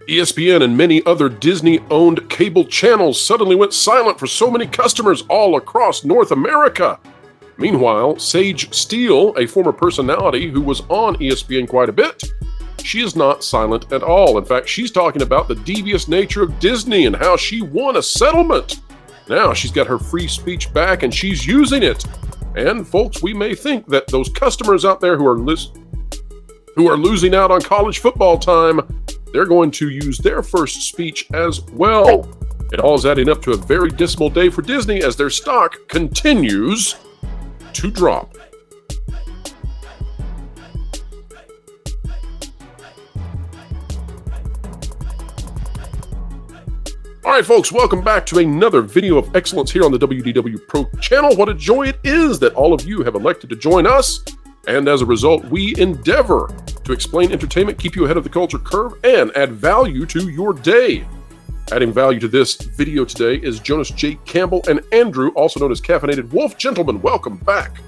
ESPN and many other Disney-owned cable channels suddenly went silent for so many customers all across North America. Meanwhile, Sage Steele, a former personality who was on ESPN quite a bit, she is not silent at all. In fact, she's talking about the devious nature of Disney and how she won a settlement. Now she's got her free speech back and she's using it. And folks, we may think that those customers out there who are losing out on college football time, they're going to use their first speech as well. It all is adding up to a very dismal day for Disney as their stock continues to drop. All right, folks, welcome back to another video of excellence here on the WDW Pro channel. What a joy it is that all of you have elected to join us. And as a result, we endeavor to explain entertainment, keep you ahead of the culture curve, and add value to your day. Adding value to this video today is Jonas J. Campbell and Andrew, also known as Caffeinated Wolf. Gentlemen, welcome back.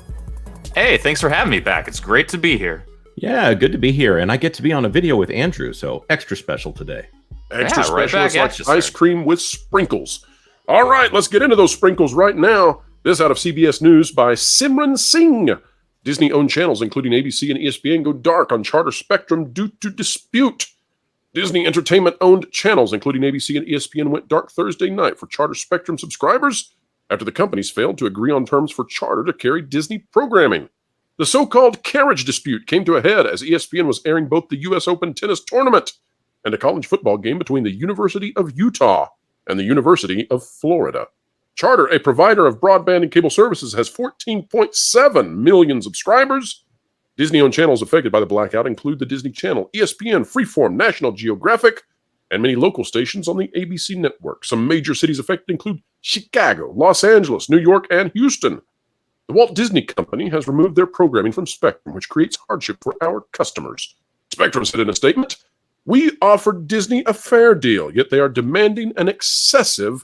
Hey, thanks for having me back. It's great to be here. Yeah, good to be here. And I get to be on a video with Andrew, so extra special today. Extra special. It's like ice cream with sprinkles. All right, let's get into those sprinkles right now. This out of CBS News by Simran Singh. Disney-owned channels, including ABC and ESPN, go dark on Charter Spectrum due to dispute. Disney Entertainment-owned channels, including ABC and ESPN, went dark Thursday night for Charter Spectrum subscribers after the companies failed to agree on terms for Charter to carry Disney programming. The so-called carriage dispute came to a head as ESPN was airing both the U.S. Open tennis tournament and a college football game between the University of Utah and the University of Florida. Charter, a provider of broadband and cable services, has 14.7 million subscribers. Disney-owned channels affected by the blackout include the Disney Channel, ESPN, Freeform, National Geographic, and many local stations on the ABC network. Some major cities affected include Chicago, Los Angeles, New York, and Houston. The Walt Disney Company has removed their programming from Spectrum, which creates hardship for our customers. Spectrum said in a statement, "We offered Disney a fair deal, yet they are demanding an excessive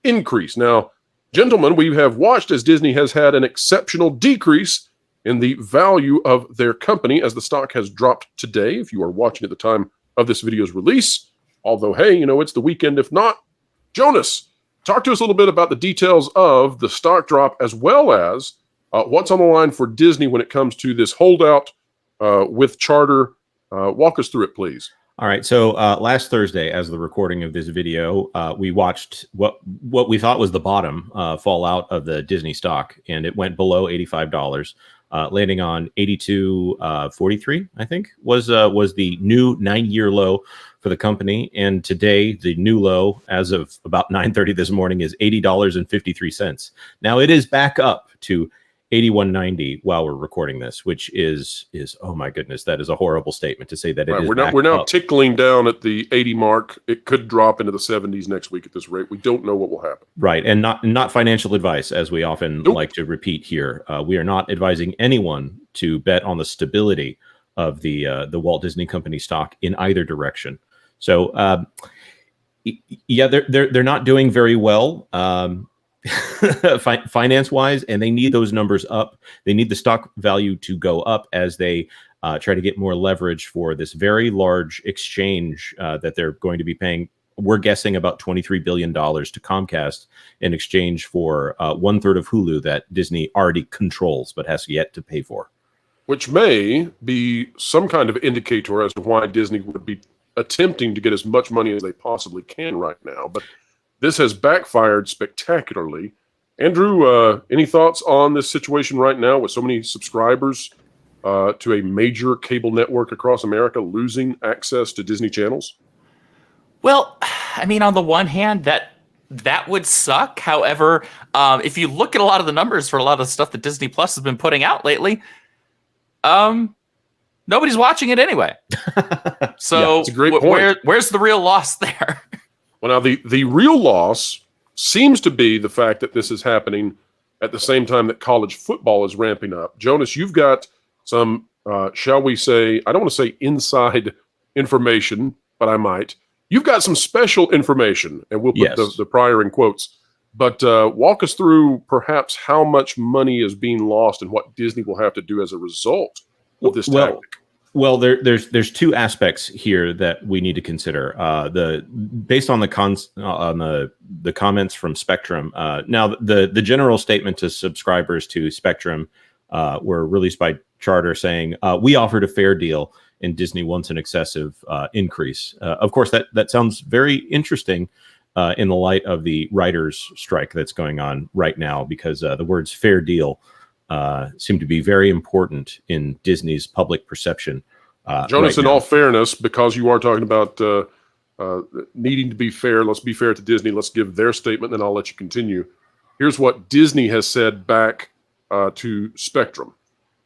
increase." Now, gentlemen, we have watched as Disney has had an exceptional decrease in the value of their company as the stock has dropped today, if you are watching at the time of this video's release. Although, hey, it's the weekend if not. Jonas, talk to us a little bit about the details of the stock drop as well as what's on the line for Disney when it comes to this holdout with Charter. Walk us through it, please. All right. So last Thursday, as the recording of this video, we watched what we thought was the bottom fall out of the Disney stock, and it went below $85, landing on $82.43. I think was the new 9-year low for the company. And today, the new low, as of about 9:30 this morning, is $80.53. Now it is back up to $81.90 while we're recording this, which is oh my goodness, that is a horrible statement to say that it is. We're now tickling down at the 80 mark. It could drop into the 70s next week at this rate. We don't know what will happen. Right, and not financial advice, as we often like to repeat here. We are not advising anyone to bet on the stability of the Walt Disney Company stock in either direction. So yeah, they're not doing very well. Finance wise, and they need those numbers up. They need the stock value to go up as they try to get more leverage for this very large exchange that they're going to be paying. We're guessing about $23 billion to Comcast in exchange for 1/3 of Hulu that Disney already controls but has yet to pay for. Which may be some kind of indicator as to why Disney would be attempting to get as much money as they possibly can right now. But this has backfired spectacularly. Andrew, any thoughts on this situation right now with so many subscribers to a major cable network across America losing access to Disney channels? Well, I mean, on the one hand, that would suck. However, if you look at a lot of the numbers for a lot of the stuff that Disney Plus has been putting out lately, nobody's watching it anyway. So yeah, that's a great point. Where's the real loss there? Well, now the real loss seems to be the fact that this is happening at the same time that college football is ramping up. Jonas, you've got some, shall we say, I don't want to say inside information, but I might. You've got some special information, and we'll put the prior in quotes. But walk us through perhaps how much money is being lost and what Disney will have to do as a result of this tactic. Well, there's two aspects here that we need to consider. Based on the comments from Spectrum. Now, the general statement to subscribers to Spectrum were released by Charter, saying we offered a fair deal, and Disney wants an excessive increase. Of course, that sounds very interesting in the light of the writers' strike that's going on right now, because the words "fair deal" seem to be very important in Disney's public perception. Jonas, right in all fairness, because you are talking about needing to be fair, let's be fair to Disney. Let's give their statement, then I'll let you continue. Here's what Disney has said back to Spectrum.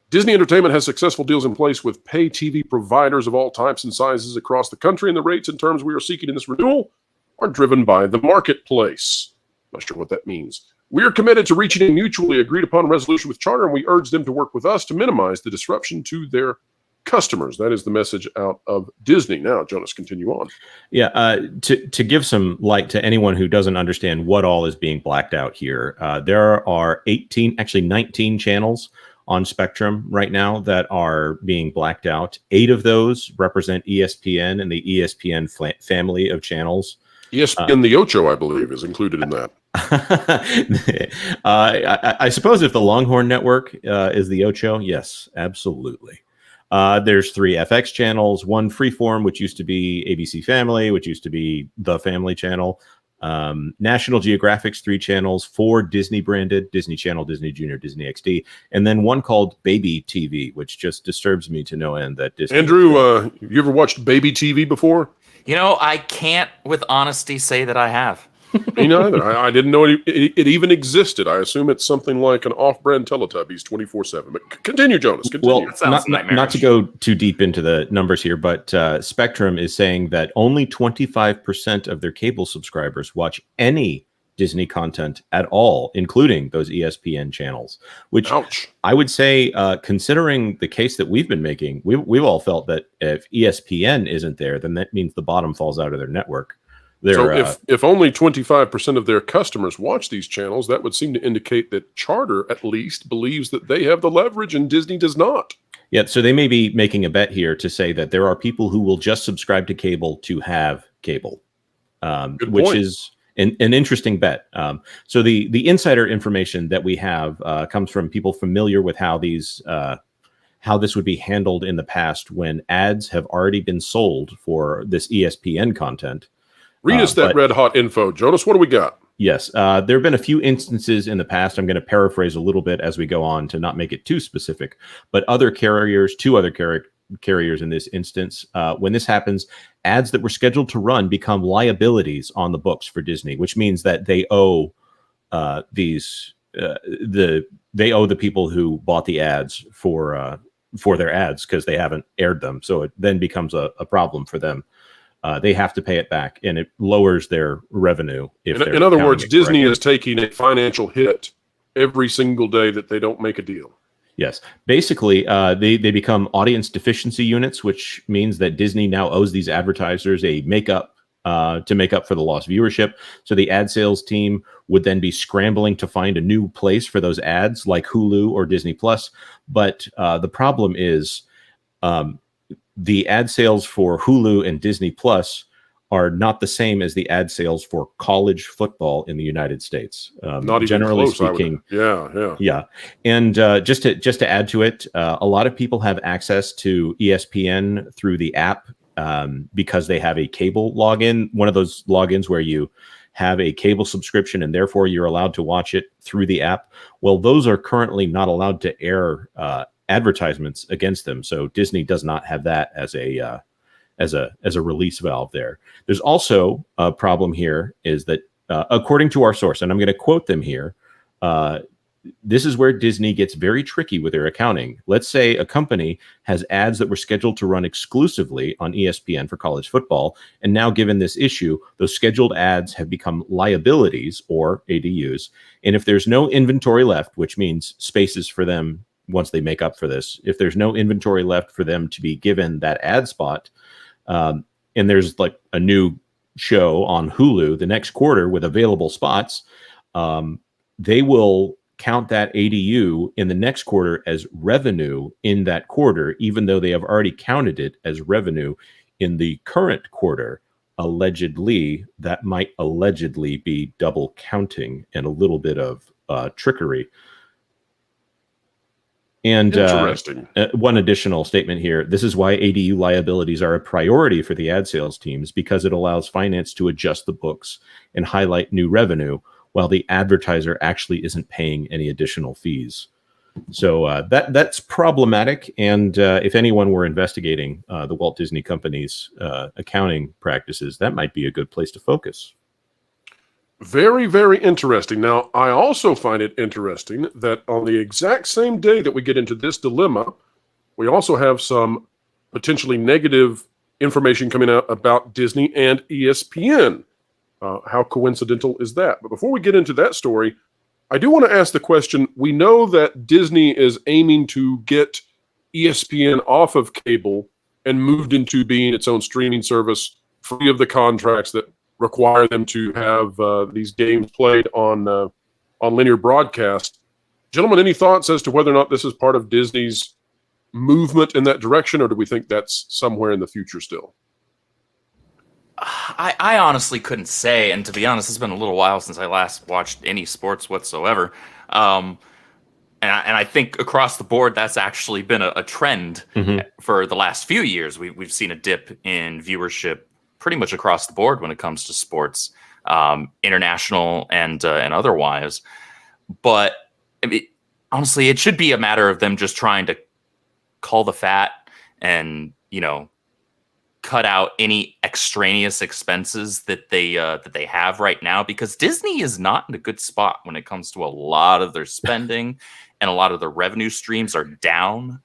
Disney Entertainment has successful deals in place with pay TV providers of all types and sizes across the country, and the rates and terms we are seeking in this renewal are driven by the marketplace. Not sure what that means. We are committed to reaching a mutually agreed upon resolution with Charter, and we urge them to work with us to minimize the disruption to their customers. That is the message out of Disney. Now, Jonas, continue on. Yeah, to give some light to anyone who doesn't understand what all is being blacked out here, there are 19 channels on Spectrum right now that are being blacked out. 8 of those represent ESPN and the ESPN family of channels. ESPN the Ocho, I believe, is included in that. I suppose if the Longhorn Network is the Ocho, yes, absolutely. There's 3 FX channels, 1 Freeform, which used to be ABC Family, which used to be the Family Channel. National Geographic's 3 channels, 4 Disney branded, Disney Channel, Disney Junior, Disney XD, and then 1 called Baby TV, which just disturbs me to no end. That Disney. Andrew, you ever watched Baby TV before? I can't with honesty say that I have. Me neither. I didn't know it even existed. I assume it's something like an off-brand Teletubbies 24/7. But continue, Jonas. Continue. Well, not to go too deep into the numbers here, but Spectrum is saying that only 25% of their cable subscribers watch any Disney content at all, including those ESPN channels. Which Ouch. I would say, considering the case that we've been making, we've all felt that if ESPN isn't there, then that means the bottom falls out of their network. So if only 25% of their customers watch these channels, that would seem to indicate that Charter at least believes that they have the leverage and Disney does not. Yeah, so they may be making a bet here to say that there are people who will just subscribe to cable to have cable, which is an interesting bet. So the insider information that we have comes from people familiar with how this would be handled in the past when ads have already been sold for this ESPN content. Read us that red hot info. Jonas, what do we got? Yes, there have been a few instances in the past. I'm going to paraphrase a little bit as we go on to not make it too specific, but two other carriers in this instance, when this happens, ads that were scheduled to run become liabilities on the books for Disney, which means that they owe the people who bought the ads for their ads because they haven't aired them. So it then becomes a problem for them. They have to pay it back, and it lowers their revenue. In other words, Disney is taking a financial hit every single day that they don't make a deal. Yes. Basically, they become audience deficiency units, which means that Disney now owes these advertisers a makeup to make up for the lost viewership. So the ad sales team would then be scrambling to find a new place for those ads like Hulu or Disney Plus. But the problem is the ad sales for Hulu and Disney Plus are not the same as the ad sales for college football in the United States. Not even generally close, speaking. Yeah. And just to add to it, a lot of people have access to ESPN through the app because they have a cable login, one of those logins where you have a cable subscription and therefore you're allowed to watch it through the app. Well, those are currently not allowed to air advertisements against them. So Disney does not have that as a release valve there. There's also a problem here is that according to our source, and I'm going to quote them here, this is where Disney gets very tricky with their accounting. Let's say a company has ads that were scheduled to run exclusively on ESPN for college football, and now given this issue, those scheduled ads have become liabilities or ADUs. And if there's no inventory left, which means spaces for them once they make up for this, if there's no inventory left for them to be given that ad spot, and there's like a new show on Hulu the next quarter with available spots, they will count that ADU in the next quarter as revenue in that quarter, even though they have already counted it as revenue in the current quarter. Allegedly, that might allegedly be double counting and a little bit of trickery. And interesting. One additional statement here. This is why ADU liabilities are a priority for the ad sales teams, because it allows finance to adjust the books and highlight new revenue while the advertiser actually isn't paying any additional fees. So that's problematic. And if anyone were investigating the Walt Disney Company's accounting practices, that might be a good place to focus. Very, very interesting. Now, I also find it interesting that on the exact same day that we get into this dilemma, we also have some potentially negative information coming out about Disney and ESPN. How coincidental is that? But before we get into that story, I do want to ask the question. We know that Disney is aiming to get ESPN off of cable and moved into being its own streaming service, free of the contracts that require them to have these games played on linear broadcast. Gentlemen, any thoughts as to whether or not this is part of Disney's movement in that direction, or do we think that's somewhere in the future still? I honestly couldn't say, and to be honest, it's been a little while since I last watched any sports whatsoever. And I think across the board, that's actually been a trend for the last few years. We've seen a dip in viewership pretty much across the board when it comes to sports, international and otherwise. But I mean, honestly, it should be a matter of them just trying to cull the fat and, cut out any extraneous expenses that they have right now, because Disney is not in a good spot when it comes to a lot of their spending and a lot of their revenue streams are down.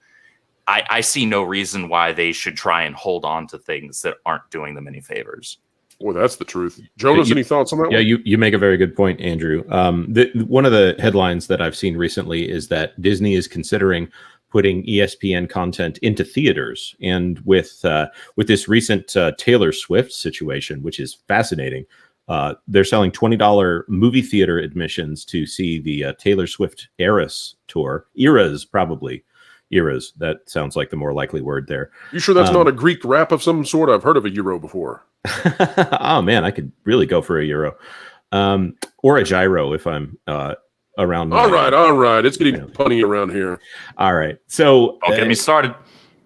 I see no reason why they should try and hold on to things that aren't doing them any favors. Well, that's the truth. Jonas, any thoughts on that? Yeah, you make a very good point, Andrew. One of the headlines that I've seen recently is that Disney is considering putting ESPN content into theaters. And with this recent Taylor Swift situation, which is fascinating, they're selling $20 movie theater admissions to see the Taylor Swift Eras tour. Eras. That sounds like the more likely word there. You sure that's not a Greek rap of some sort? I've heard of a euro before. Oh, man, I could really go for a euro. Or a gyro if I'm around. All right. It's getting punny around here. All right. So don't get me started.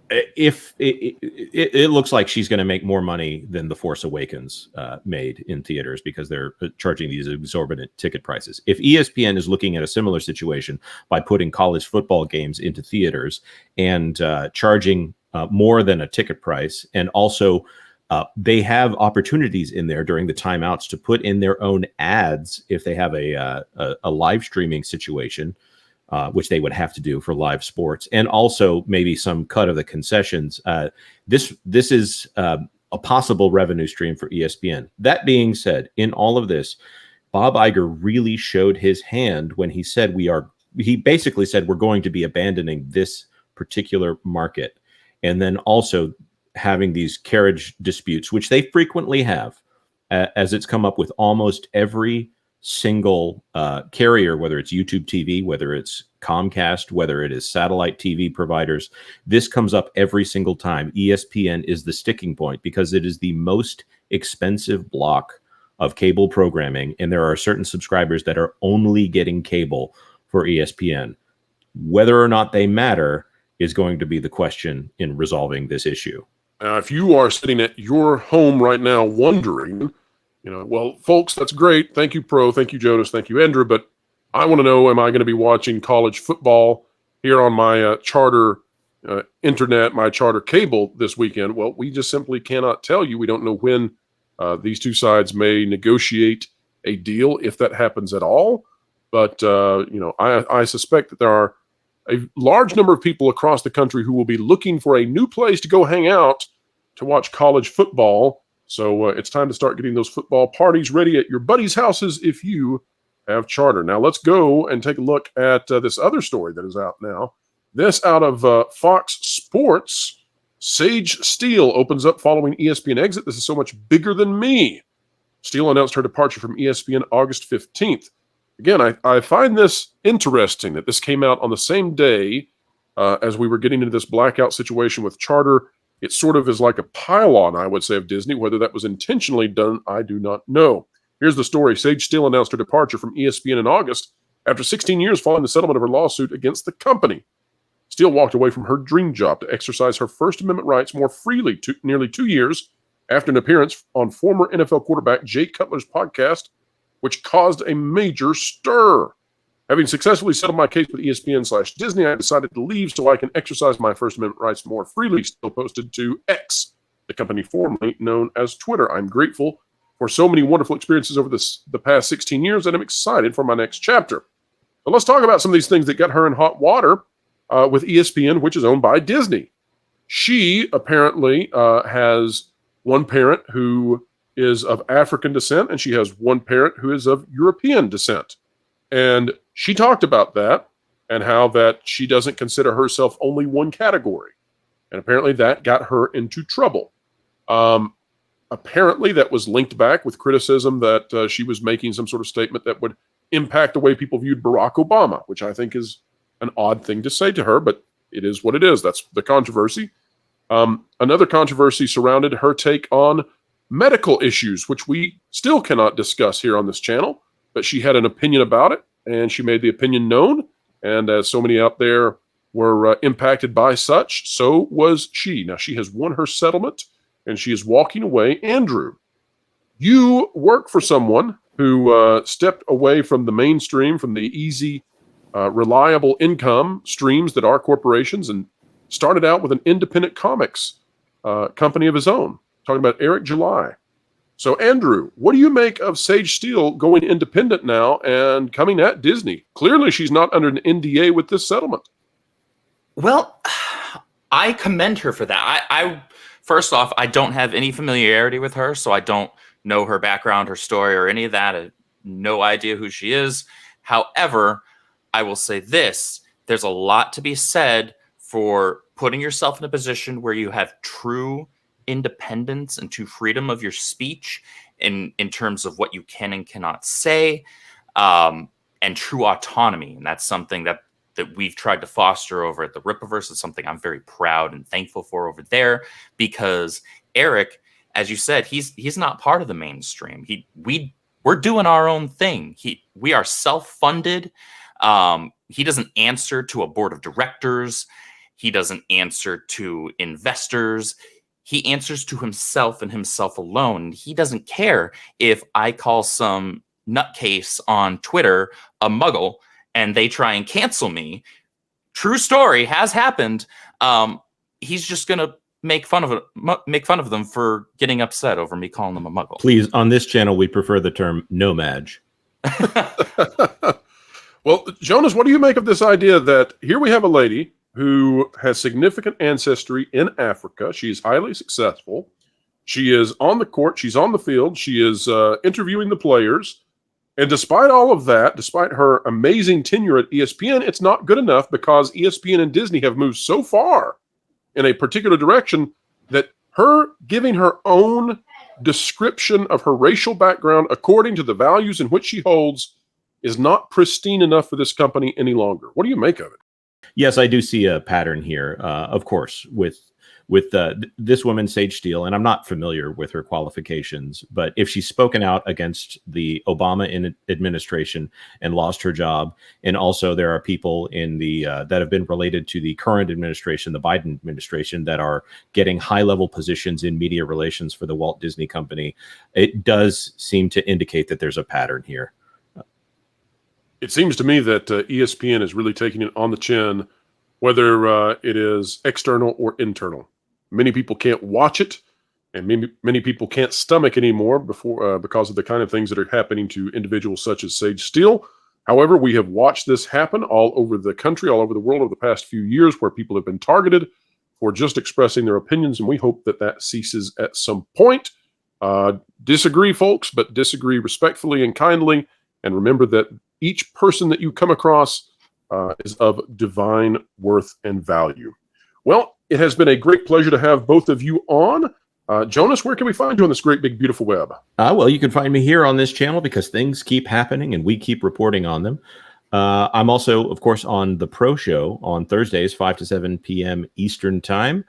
If it looks like she's going to make more money than The Force Awakens made in theaters, because they're charging these exorbitant ticket prices. If ESPN is looking at a similar situation by putting college football games into theaters and charging more than a ticket price, and also they have opportunities in there during the timeouts to put in their own ads if they have a live streaming situation, which they would have to do for live sports, and also maybe some cut of the concessions. This is a possible revenue stream for ESPN. That being said, in all of this, Bob Iger really showed his hand when he said he basically said we're going to be abandoning this particular market, and then also having these carriage disputes, which they frequently have, as it's come up with almost every single carrier, whether it's YouTube TV, whether it's Comcast, whether it is satellite TV providers. This comes up every single time. ESPN is the sticking point because it is the most expensive block of cable programming, and there are certain subscribers that are only getting cable for ESPN. Whether or not they matter is going to be the question in resolving this issue. If you are sitting at your home right now wondering, well, folks, that's great. Thank you, Pro. Thank you, Jonas. Thank you, Andrew. But I want to know, am I going to be watching college football here on my charter internet, my charter cable this weekend? Well, we just simply cannot tell you. We don't know when these two sides may negotiate a deal, if that happens at all. But, I suspect that there are a large number of people across the country who will be looking for a new place to go hang out to watch college football. So it's time to start getting those football parties ready at your buddies' houses if you have charter. Now let's go and take a look at this other story that is out now. This out of Fox Sports. Sage Steele opens up following ESPN exit. This is so much bigger than me. Steele announced her departure from ESPN August 15th. Again, I find this interesting that this came out on the same day as we were getting into this blackout situation with Charter. It sort of is like a pile-on, I would say, of Disney. Whether that was intentionally done, I do not know. Here's the story. Sage Steele announced her departure from ESPN in August after 16 years following the settlement of her lawsuit against the company. Steele walked away from her dream job to exercise her First Amendment rights more freely nearly 2 years after an appearance on former NFL quarterback Jay Cutler's podcast, which caused a major stir. Having successfully settled my case with ESPN/Disney, I decided to leave so I can exercise my First Amendment rights more freely, Steele posted to X, the company formerly known as Twitter. I'm grateful for so many wonderful experiences over the past 16 years, and I'm excited for my next chapter. So let's talk about some of these things that got her in hot water with ESPN, which is owned by Disney. She apparently has one parent who is of African descent, and she has one parent who is of European descent. And she talked about that and how that she doesn't consider herself only one category. And apparently that got her into trouble. Apparently that was linked back with criticism that she was making some sort of statement that would impact the way people viewed Barack Obama, which I think is an odd thing to say to her, but it is what it is. That's the controversy. Another controversy surrounded her take on medical issues, which we still cannot discuss here on this channel, but she had an opinion about it, and she made the opinion known. And as so many out there were impacted by such, so was she. Now, she has won her settlement, and she is walking away. Andrew, you work for someone who stepped away from the mainstream, from the easy, reliable income streams that are corporations, and started out with an independent comics company of his own. Talking about Eric July. So, Andrew, what do you make of Sage Steele going independent now and coming at Disney? Clearly, she's not under an NDA with this settlement. Well, I commend her for that. I first off, I don't have any familiarity with her, so I don't know her background, her story, or any of that. I have no idea who she is. However, I will say this. There's a lot to be said for putting yourself in a position where you have true independence and true freedom of your speech in terms of what you can and cannot say, and true autonomy. And that's something that we've tried to foster over at the Rippaverse. It's something I'm very proud and thankful for over there, because Eric, as you said, he's not part of the mainstream. We're doing our own thing. We are self-funded. He doesn't answer to a board of directors. He doesn't answer to investors. He answers to himself and himself alone. He doesn't care if I call some nutcase on Twitter a muggle and they try and cancel me. True story, has happened. He's just going to make fun of them for getting upset over me calling them a muggle. Please, on this channel, we prefer the term nomad. Well, Jonas, what do you make of this idea that here we have a lady who has significant ancestry in Africa? She's highly successful. She is on the court. She's on the field. She is interviewing the players. And despite all of that, despite her amazing tenure at ESPN, it's not good enough, because ESPN and Disney have moved so far in a particular direction that her giving her own description of her racial background according to the values in which she holds is not pristine enough for this company any longer. What do you make of it? Yes, I do see a pattern here, of course, with this woman, Sage Steele, and I'm not familiar with her qualifications, but if she's spoken out against the Obama administration and lost her job, and also there are people in the that have been related to the current administration, the Biden administration, that are getting high-level positions in media relations for the Walt Disney Company, it does seem to indicate that there's a pattern here. It seems to me that ESPN is really taking it on the chin, whether it is external or internal. Many people can't watch it, and many people can't stomach anymore because of the kind of things that are happening to individuals such as Sage Steele. However, we have watched this happen all over the country, all over the world over the past few years, where people have been targeted for just expressing their opinions, and we hope that that ceases at some point. Disagree, folks, but disagree respectfully and kindly, and remember that each person that you come across is of divine worth and value. Well, it has been a great pleasure to have both of you on. Jonas, where can we find you on this great, big, beautiful web? Well, you can find me here on this channel because things keep happening and we keep reporting on them. I'm also, of course, on the Pro Show on Thursdays, 5 to 7 p.m. Eastern Time.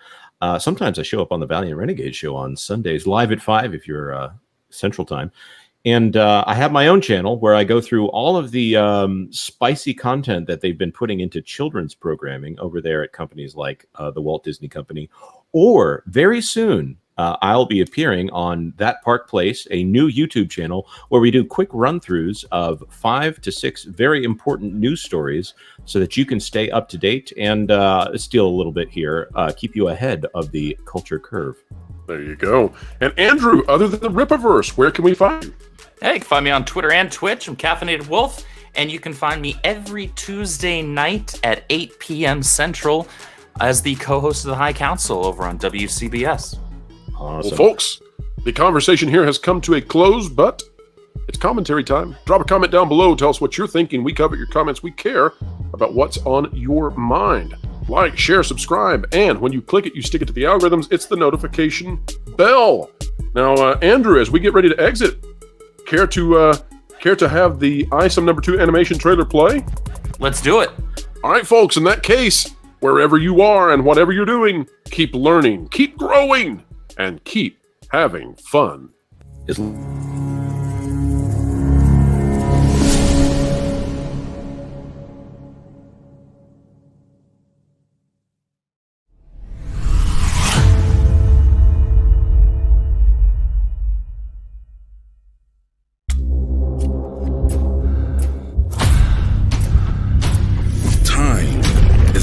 Sometimes I show up on the Valiant Renegade Show on Sundays, live at 5 if you're Central Time. And I have my own channel where I go through all of the spicy content that they've been putting into children's programming over there at companies like the Walt Disney Company. Or very soon, I'll be appearing on That Park Place, a new YouTube channel where we do quick run-throughs of 5 to 6 very important news stories so that you can stay up to date and steal a little bit here, keep you ahead of the culture curve. There you go. And Andrew, other than the Rippaverse, where can we find you? Hey, you can find me on Twitter and Twitch. I'm Caffeinated Wolf, and you can find me every Tuesday night at 8 p.m. Central as the co-host of the High Council over on WCBS. Awesome. Well, folks, the conversation here has come to a close, but it's commentary time. Drop a comment down below. Tell us what you're thinking. We cover your comments. We care about what's on your mind. Like, share, subscribe, and when you click it, you stick it to the algorithms. It's the notification bell. Now, Andrew, as we get ready to exit, care to have the ISOM number 2 animation trailer play? Let's do it. All right, folks, in that case, wherever you are and whatever you're doing, keep learning, keep growing, and keep having fun.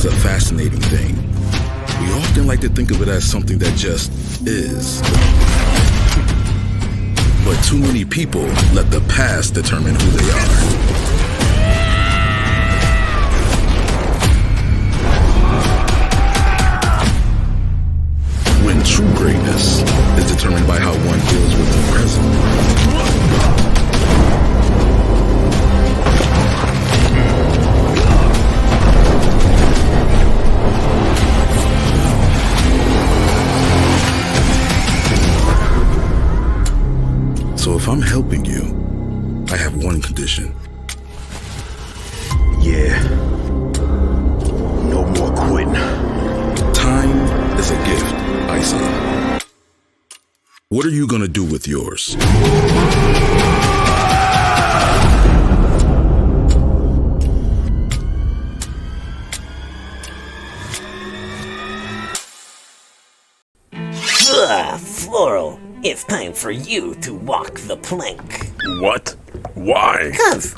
A fascinating thing. We often like to think of it as something that just is. But too many people let the past determine who they are. When true greatness is determined by how one deals with the present. So if I'm helping you, I have one condition. Yeah. No more quitting. Time is a gift, Isa. What are you gonna do with yours? Floral, it's time for you to walk the plank. What? Why? Cuz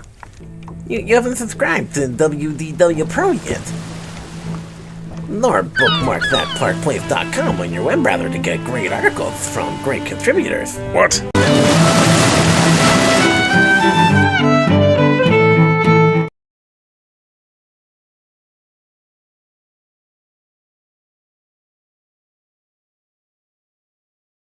you haven't subscribed to WDW Pro yet. Nor bookmark thatparkplace.com on your web browser to get great articles from great contributors. What?